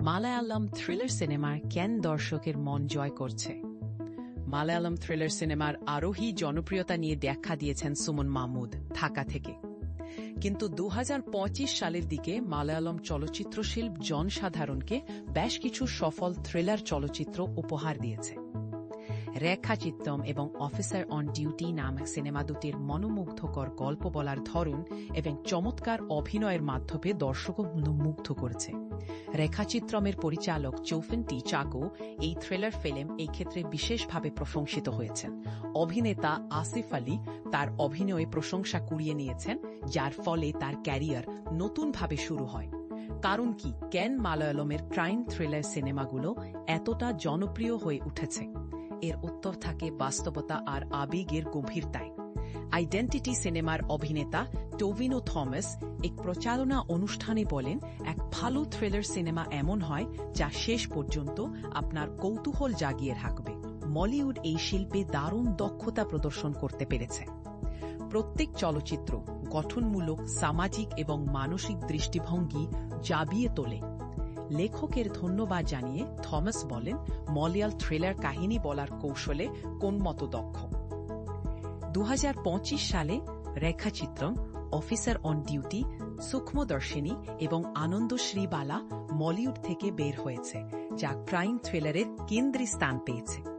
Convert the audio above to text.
Malayalam thriller সিনেমার কেন দর্শকের মন জয় করছে? মালায়ালাম থ্রিলার সিনেমার আরোহী জনপ্রিয়তা নিয়ে ব্যাখ্যা দিয়েছেন সুমন মাহমুদ ঢাকা থেকে। কিন্তু ২০২৫ সালের দিকে মালায়ালাম চলচ্চিত্র শিল্প জনসাধারণকে বেশ কিছু সফল থ্রিলার চলচ্চিত্র উপহার দিয়েছে। রেখাচিত্রম এবং অফিসার অন ডিউটি নামক সিনেমা দুটির মনোমুগ্ধকর গল্প বলার ধরন এবং চমৎকার অভিনয়ের মাধ্যমে দর্শকও মুগ্ধ করেছে। রেখাচিত্রমের পরিচালক চৌফিন টি চাকো এই থ্রিলার ফিল্ম এই ক্ষেত্রে বিশেষভাবে প্রশংসিত হয়েছেন। অভিনেতা আসিফ আলী তার অভিনয়ে প্রশংসা কুড়িয়ে নিয়েছেন, যার ফলে তার ক্যারিয়ার নতুনভাবে শুরু হয়। কারণ কি, কেন মালায়ালামের ক্রাইম থ্রিলার সিনেমাগুলো এতটা জনপ্রিয় হয়ে উঠেছে? এর উত্তর থাকে বাস্তবতা আর আবেগের গভীরতায়। আইডেন্টিটি সিনেমার অভিনেতা টোভিনো থমাস এক প্রচারণা অনুষ্ঠানে বলেন, এক ভালো থ্রিলার সিনেমা এমন হয় যা শেষ পর্যন্ত আপনার কৌতূহল জাগিয়ে রাখবে। মলিউড এই শিল্পে দারুণ দক্ষতা প্রদর্শন করতে পেরেছে। প্রত্যেক চলচ্চিত্র গঠনমূলক, সামাজিক এবং মানসিক দৃষ্টিভঙ্গি জাবিয়ে তোলে। লেখকের ধন্যবাদ জানিয়ে থমাস বলেন, মলয়াল থ্রিলার কাহিনী বলার কৌশলে কোন মতো দক্ষ। ২০২৫ সালে রেখাচিত্রম, অফিসার অন ডিউটি, সূক্ষ্মদর্শিনী এবং আনন্দশ্রী বালা মলিউড থেকে বের হয়েছে, যা ক্রাইম থ্রিলারের কেন্দ্রে স্থান পেয়েছে।